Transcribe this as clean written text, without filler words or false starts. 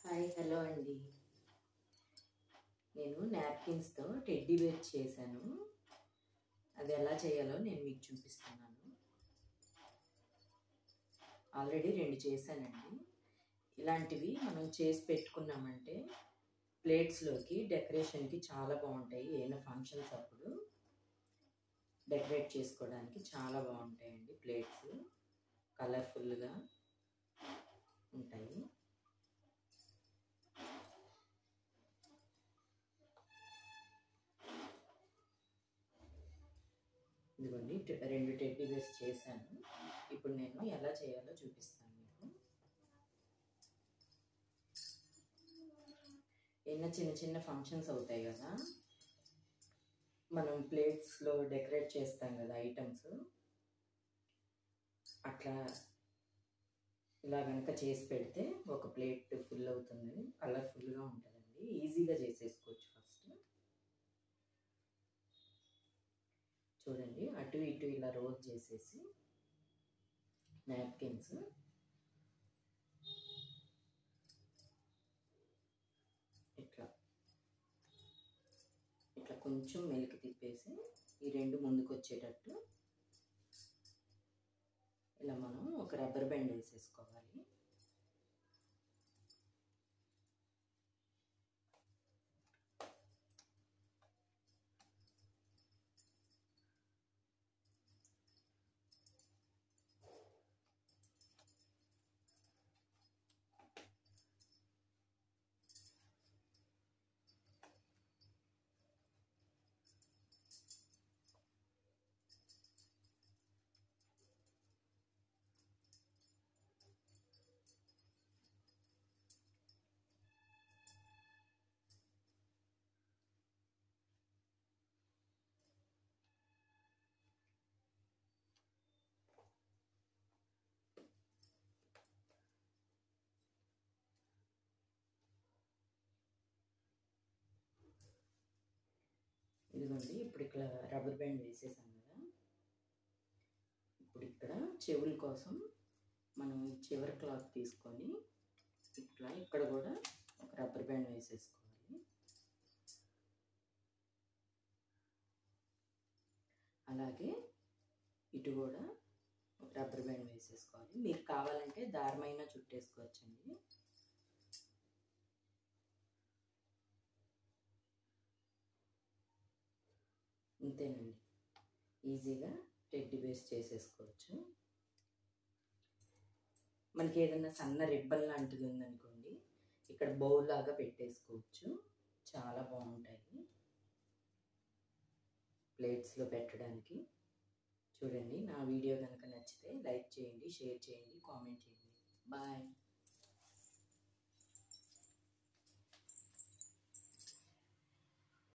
Hi hello అండి. నేను నాప్కిన్స్తో teddy bear చేశాను. అది ఎలా చేయాలో నేను మీకు చూపిస్తున్నాను. ఆల్రెడీ 2 చేశానండి. ఇలాంటివి మనం చేసి పెట్టుకున్నామంటే ప్లేట్స్లోకి డెకరేషన్కి చాలా బాగుంటాయి. ఏమైనా ఫంక్షన్స్ అప్పుడు డెకరేట్ చేసుకోవడానికి చాలా బాగుంటాయండి. ప్లేట్స్ కలర్ఫుల్గా ఉంటాయి. ఇదిగోండి 2 టెడ్డీ బేర్స్ చేశాను. ఇప్పుడు నేను ఎలా చేయాలో చూపిస్తాను మీకు. ఏమైనా చిన్న చిన్న ఫంక్షన్స్ అవుతాయి కదా, మనం ప్లేట్స్లో డెకరేట్ చేస్తాం కదా ఐటమ్స్, అట్లా ఇలా కనుక చేసి పెడితే ఒక ప్లేట్ ఫుల్ అవుతుంది. కలర్ఫుల్గా ఉంటుందండి. ఈజీగా చేసేసుకోవచ్చు. ఫస్ట్ చూడండి, అటు ఇటు ఇలా రోల్ చేసేసి నాప్కిన్స్ ఇట్లా ఇట్లా కొంచెం మెలికి తిప్పేసి ఈ 2 ముందుకు వచ్చేటట్టు ఇలా మనం ఒక రబ్బర్ బ్యాండ్ వేసేసుకోవాలి. ఇదిగోండి, ఇప్పుడు ఇక్కడ రబ్బర్ బ్యాండ్ వేసేసాం కదా. ఇప్పుడు ఇక్కడ చెవుల కోసం మనం చివరి క్లాత్ తీసుకొని ఇట్లా ఇక్కడ కూడా ఒక రబ్బర్ బ్యాండ్ వేసేసుకోవాలి. అలాగే ఇటు కూడా ఒక రబ్బర్ బ్యాండ్ వేసేసుకోవాలి. మీకు కావాలంటే దారమైనా చుట్టేసుకోవచ్చండి. ఇంతేనండి, ఈజీగా టెడ్డీ బేర్స్ చేసేసుకోవచ్చు. మనకి ఏదైనా సన్న రిబ్బన్ లాంటిది ఉందనుకోండి, ఇక్కడ బౌల్ లాగా పెట్టేసుకోవచ్చు. చాలా బాగుంటాయి ప్లేట్స్లో పెట్టడానికి. చూడండి, నా వీడియో కనుక నచ్చితే లైక్ చేయండి, షేర్ చేయండి, కామెంట్ చేయండి. బాయ్.